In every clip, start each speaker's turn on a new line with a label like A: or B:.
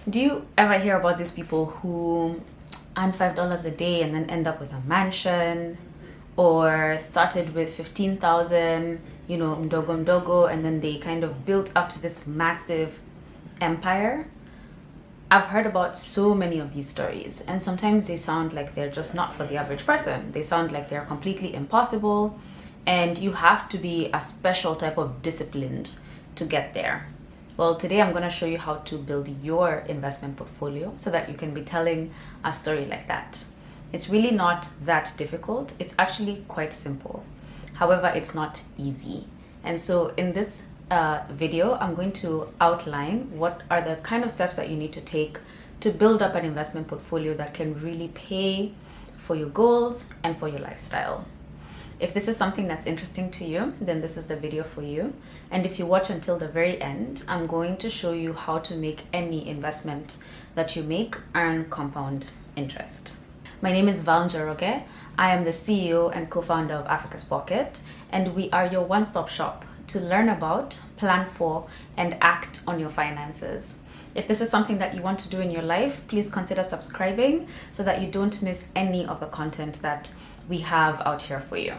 A: Do you ever hear about these people who earn $5 a day and then end up with a mansion, or started with 15,000, mdogo mdogo, and then they kind of built up to this massive empire? I've heard about so many of these stories, and sometimes they sound like they're just not for the average person. They sound like they're completely impossible, and you have to be a special type of disciplined to get there. Well, today I'm going to show you how to build your investment portfolio so that you can be telling a story like that. It's really not that difficult. It's actually quite simple. However, it's not easy. And so in this video, I'm going to outline what are the kind of steps that you need to take to build up an investment portfolio that can really pay for your goals and for your lifestyle. If this is something that's interesting to you, then this is the video for you. And if you watch until the very end, I'm going to show you how to make any investment that you make earn compound interest. My name is Val Njoroge. I am the CEO and co-founder of Africa's Pocket, and we are your one-stop shop to learn about, plan for, and act on your finances. If this is something that you want to do in your life, please consider subscribing so that you don't miss any of the content that we have out here for you.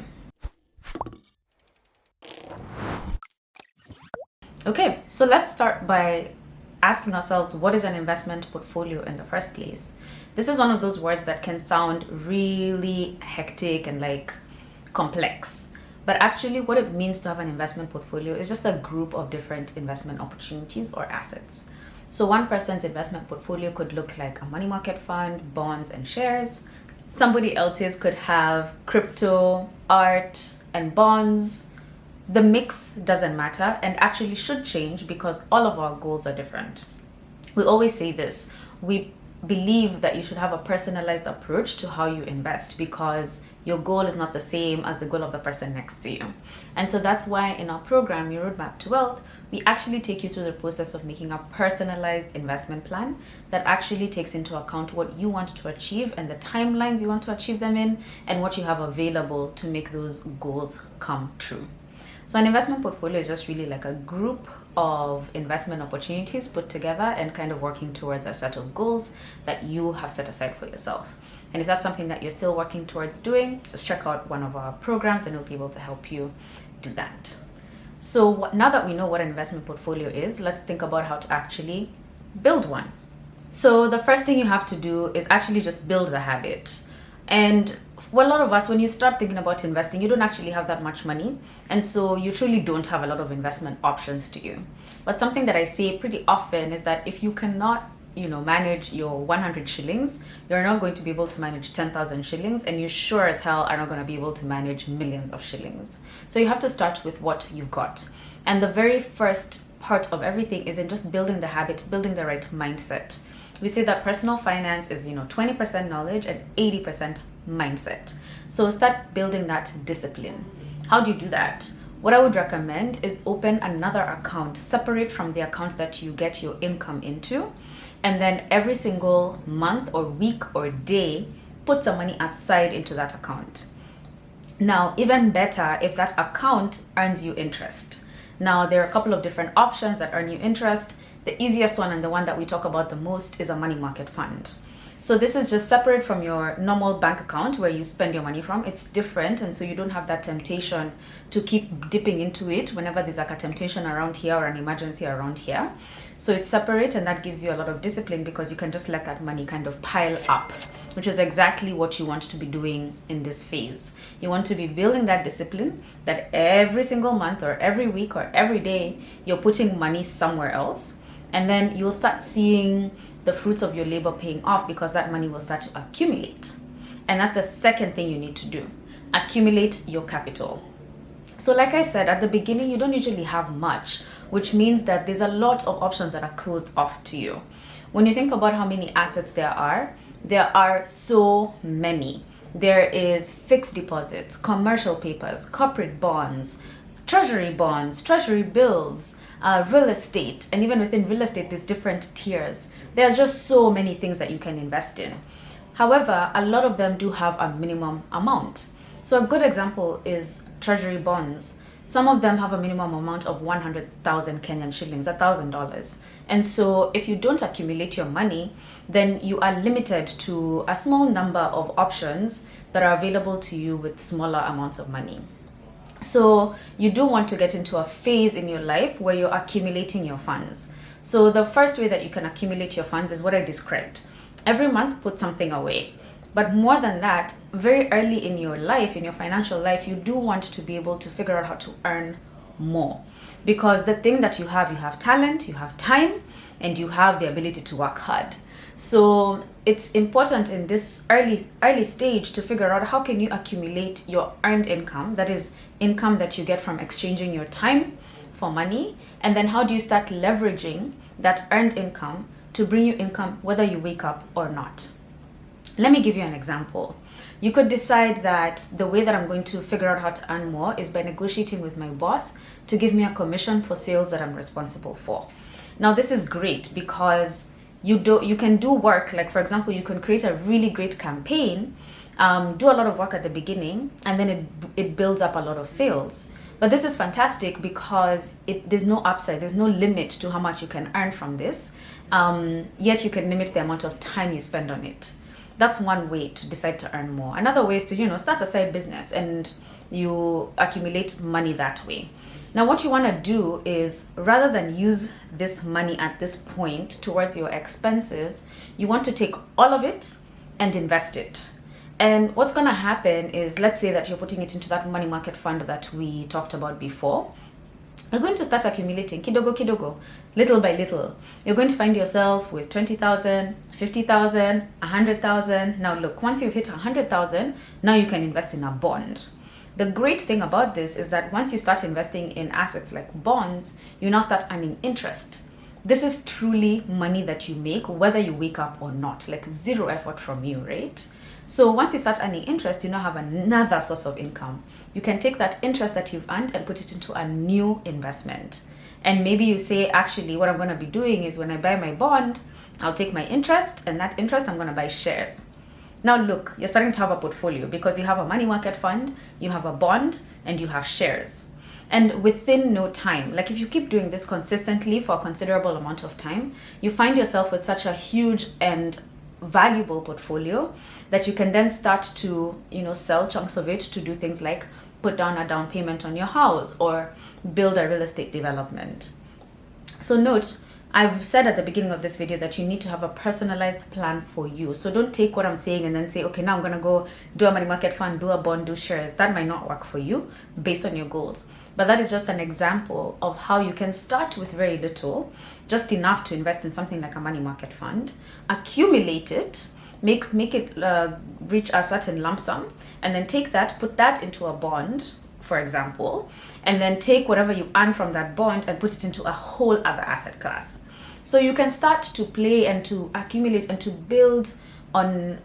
A: Okay, so let's start by asking ourselves, what is an investment portfolio in the first place? This is one of those words that can sound really hectic and complex. But actually what it means to have an investment portfolio is just a group of different investment opportunities or assets. So one person's investment portfolio could look like a money market fund, bonds, and shares. Somebody else's could have crypto, art, and bonds. The mix doesn't matter and actually should change because all of our goals are different. We always say this. We believe that you should have a personalized approach to how you invest because your goal is not the same as the goal of the person next to you. And so that's why in our program, Your Roadmap to Wealth, we actually take you through the process of making a personalized investment plan that actually takes into account what you want to achieve and the timelines you want to achieve them in and what you have available to make those goals come true. So an investment portfolio is just really like a group of investment opportunities put together and kind of working towards a set of goals that you have set aside for yourself. And if that's something that you're still working towards doing, just check out one of our programs and we'll be able to help you do that. So now that we know what an investment portfolio is, let's think about how to actually build one. So the first thing you have to do is actually just build the habit. And for a lot of us, when you start thinking about investing, you don't actually have that much money. And so you truly don't have a lot of investment options to you. But something that I say pretty often is that if you cannot, manage your 100 shillings, you're not going to be able to manage 10,000 shillings. And you sure as hell are not going to be able to manage millions of shillings. So you have to start with what you've got. And the very first part of everything is in just building the habit, building the right mindset. We say that personal finance is 20% knowledge and 80% mindset. So start building that discipline. How do you do that? What I would recommend is open another account separate from the account that you get your income into, and then every single month or week or day put some money aside into that account. Now, even better if that account earns you interest. Now, there are a couple of different options that earn you interest. The easiest one and the one that we talk about the most is a money market fund. So this is just separate from your normal bank account where you spend your money from. It's different, and so you don't have that temptation to keep dipping into it whenever there's like a temptation around here or an emergency around here. So it's separate, and that gives you a lot of discipline because you can just let that money kind of pile up, which is exactly what you want to be doing in this phase. You want to be building that discipline that every single month or every week or every day, you're putting money somewhere else. And then you'll start seeing the fruits of your labor paying off because that money will start to accumulate. And that's the second thing you need to do. Accumulate your capital. So like I said, at the beginning, you don't usually have much, which means that there's a lot of options that are closed off to you. When you think about how many assets there are so many. There is fixed deposits, commercial papers, corporate bonds, treasury bills, real estate, and even within real estate, there's different tiers. There are just so many things that you can invest in. However, a lot of them do have a minimum amount. So a good example is treasury bonds. Some of them have a minimum amount of 100,000 Kenyan shillings, $1,000. And so if you don't accumulate your money, then you are limited to a small number of options that are available to you with smaller amounts of money. So you do want to get into a phase in your life where you're accumulating your funds. So the first way that you can accumulate your funds is what I described. Every month, put something away. But more than that, very early in your life, in your financial life, you do want to be able to figure out how to earn more. Because the thing that you have talent, you have time, and you have the ability to work hard. So it's important in this early stage to figure out how can you accumulate your earned income, that is income that you get from exchanging your time for money, and then how do you start leveraging that earned income to bring you income whether you wake up or not. Let me give you an example. You could decide that the way that I'm going to figure out how to earn more is by negotiating with my boss to give me a commission for sales that I'm responsible for. Now, this is great because you can do work, like for example, you can create a really great campaign, do a lot of work at the beginning, and then it builds up a lot of sales. But this is fantastic because there's no upside, there's no limit to how much you can earn from this, yet you can limit the amount of time you spend on it. That's one way to decide to earn more. Another way is to, start a side business and you accumulate money that way. Now, what you want to do is, rather than use this money at this point towards your expenses, you want to take all of it and invest it. And what's going to happen is, let's say that you're putting it into that money market fund that we talked about before. You're going to start accumulating kidogo, little by little. You're going to find yourself with 20,000, 50,000, 100,000. Now look, once you've hit 100,000, now you can invest in a bond. The great thing about this is that once you start investing in assets like bonds, you now start earning interest. This is truly money that you make whether you wake up or not, like zero effort from you, right? So once you start earning interest, you now have another source of income. You can take that interest that you've earned and put it into a new investment. And maybe you say, actually, what I'm going to be doing is when I buy my bond, I'll take my interest, and that interest I'm going to buy shares. Now look, you're starting to have a portfolio because you have a money market fund, you have a bond, and you have shares. And within no time, like if you keep doing this consistently for a considerable amount of time, you find yourself with such a huge and valuable portfolio that you can then start to, sell chunks of it to do things like put down a down payment on your house or build a real estate development. So note, I've said at the beginning of this video that you need to have a personalized plan for you. So don't take what I'm saying and then say, okay, now I'm going to go do a money market fund, do a bond, do shares. That might not work for you based on your goals. But that is just an example of how you can start with very little, just enough to invest in something like a money market fund, accumulate it, make it reach a certain lump sum, and then take that, put that into a bond, for example, and then take whatever you earn from that bond and put it into a whole other asset class. So you can start to play and to accumulate and to build on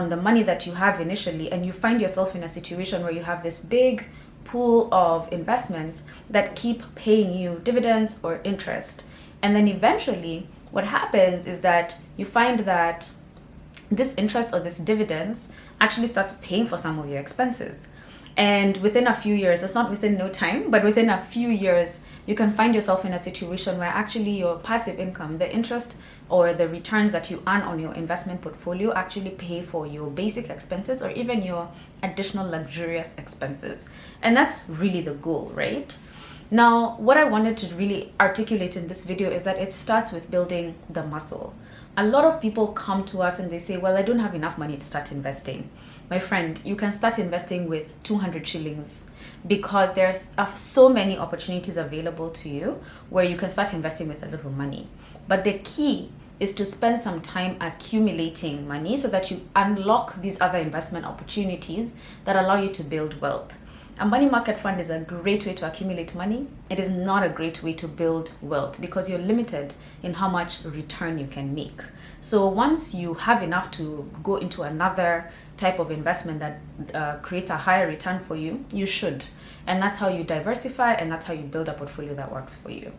A: the money that you have initially, and you find yourself in a situation where you have this big pool of investments that keep paying you dividends or interest. And then eventually what happens is that you find that this interest or this dividends actually starts paying for some of your expenses. And within a few years, it's not within no time, but within a few years, you can find yourself in a situation where actually your passive income, the interest or the returns that you earn on your investment portfolio actually pay for your basic expenses or even your additional luxurious expenses. And that's really the goal, right? Now, what I wanted to really articulate in this video is that it starts with building the muscle. A lot of people come to us and they say, well, I don't have enough money to start investing. My friend, you can start investing with 200 shillings because there's so many opportunities available to you where you can start investing with a little money. But the key is to spend some time accumulating money so that you unlock these other investment opportunities that allow you to build wealth. A money market fund is a great way to accumulate money. It is not a great way to build wealth because you're limited in how much return you can make. So once you have enough to go into another type of investment that creates a higher return for you, you should. And that's how you diversify, and that's how you build a portfolio that works for you.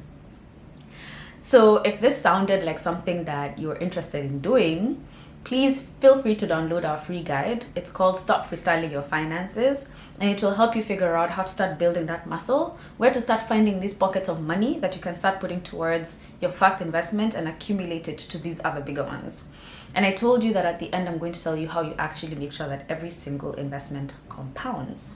A: So if this sounded like something that you're interested in doing, please feel free to download our free guide. It's called Stop Freestyling Your Finances, and it will help you figure out how to start building that muscle, where to start finding these pockets of money that you can start putting towards your first investment and accumulate it to these other bigger ones. And I told you that at the end, I'm going to tell you how you actually make sure that every single investment compounds.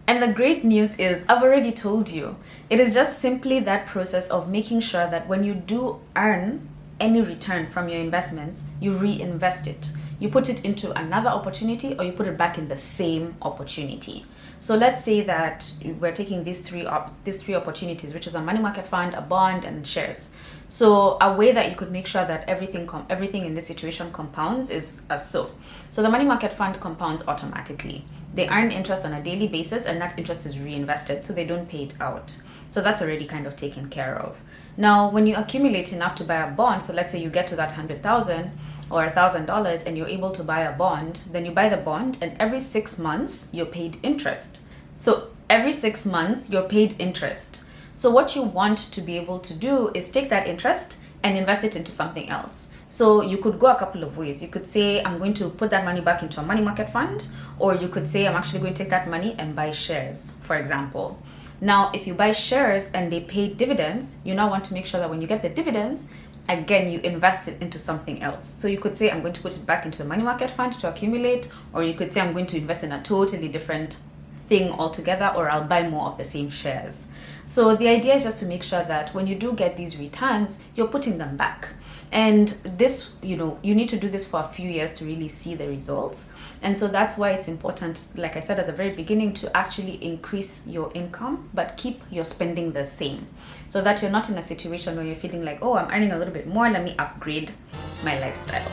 A: And the great news is, I've already told you, it is just simply that process of making sure that when you do earn any return from your investments, you reinvest it. You put it into another opportunity, or you put it back in the same opportunity. So let's say that we're taking these three opportunities, which is a money market fund, a bond, and shares. So a way that you could make sure that everything in this situation compounds is as so. So the money market fund compounds automatically. They earn interest on a daily basis, and that interest is reinvested, so they don't pay it out. So that's already kind of taken care of. Now, when you accumulate enough to buy a bond, so let's say you get to that $100,000 or $1,000 and you're able to buy a bond, then you buy the bond, and every 6 months you're paid interest. So every 6 months you're paid interest. So what you want to be able to do is take that interest and invest it into something else. So you could go a couple of ways. You could say, I'm going to put that money back into a money market fund, or you could say, I'm actually going to take that money and buy shares, for example. Now, if you buy shares and they pay dividends, you now want to make sure that when you get the dividends, again, you invest it into something else. So you could say, I'm going to put it back into the money market fund to accumulate, or you could say, I'm going to invest in a totally different thing altogether, or I'll buy more of the same shares. So the idea is just to make sure that when you do get these returns, you're putting them back. And this, you need to do this for a few years to really see the results. And so that's why it's important, like I said at the very beginning, to actually increase your income, but keep your spending the same, so that you're not in a situation where you're feeling like, oh, I'm earning a little bit more, let me upgrade my lifestyle.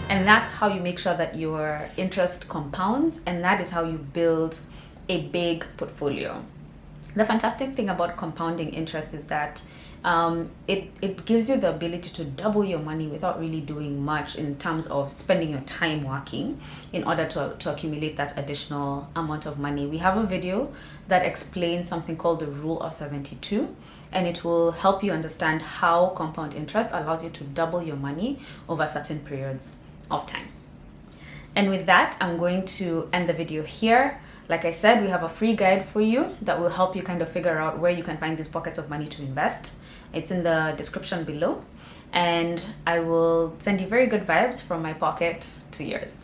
A: And that's how you make sure that your interest compounds, and that is how you build a big portfolio. The fantastic thing about compounding interest is that it gives you the ability to double your money without really doing much in terms of spending your time working in order to accumulate that additional amount of money. We have a video that explains something called the Rule of 72, and it will help you understand how compound interest allows you to double your money over certain periods of time. And with that, I'm going to end the video here. Like I said, we have a free guide for you that will help you kind of figure out where you can find these pockets of money to invest. It's in the description below, and I will send you very good vibes from my pocket to yours.